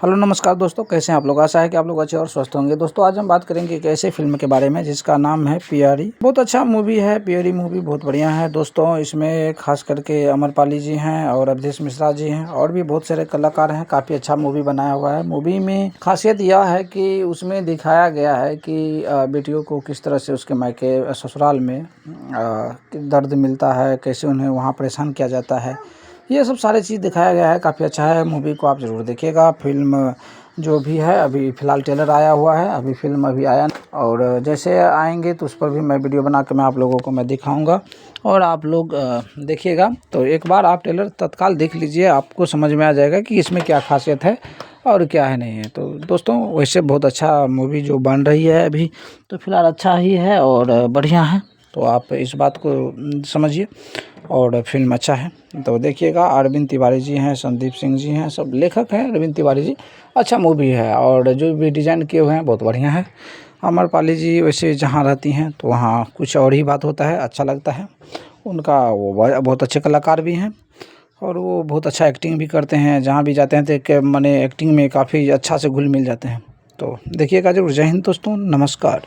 Hello नमस्कार दोस्तों, कैसे हैं आप लोग। आशा है कि आप लोग अच्छे और स्वस्थ होंगे। दोस्तों आज हम बात करेंगे एक ऐसे फिल्म के बारे में जिसका नाम है प्यारी। बहुत अच्छा मूवी है, प्यारी मूवी बहुत बढ़िया है दोस्तों। इसमें खास करके अमरपाली जी हैं और अवधेश मिश्रा जी हैं और भी बहुत सारे कलाकार हैं। काफ़ी अच्छा मूवी बनाया हुआ है। मूवी में खासियत यह है कि उसमें दिखाया गया है कि बेटियों को किस तरह से उसके मायके ससुराल में दर्द मिलता है, कैसे उन्हें वहाँ परेशान किया जाता है। ये सब सारी चीज़ दिखाया गया है। काफ़ी अच्छा है, मूवी को आप ज़रूर देखिएगा। फिल्म जो भी है अभी फ़िलहाल ट्रेलर आया हुआ है, अभी फिल्म अभी आया और जैसे आएंगे तो उस पर भी मैं वीडियो बना के मैं आप लोगों को मैं दिखाऊंगा और आप लोग देखिएगा। तो एक बार आप ट्रेलर तत्काल देख लीजिए, आपको समझ में आ जाएगा कि इसमें क्या खासियत है और क्या है नहीं है। तो दोस्तों वैसे बहुत अच्छा मूवी जो बन रही है अभी, तो फ़िलहाल अच्छा ही है और बढ़िया है। तो आप इस बात को समझिए और फिल्म अच्छा है तो देखिएगा। अरविंद तिवारी जी हैं, संदीप सिंह जी हैं, सब लेखक हैं अरविंद तिवारी जी। अच्छा मूवी है और जो भी डिज़ाइन किए हुए हैं बहुत बढ़िया है। अमरपाली जी वैसे जहाँ रहती हैं तो वहाँ कुछ और ही बात होता है, अच्छा लगता है उनका। वो बहुत अच्छे कलाकार भी हैं और वो बहुत अच्छा एक्टिंग भी करते हैं। जहाँ भी जाते हैं तो माने एक्टिंग में काफ़ी अच्छा से घुल मिल जाते हैं। तो देखिएगा जरूर। जय हिंद दोस्तों, नमस्कार।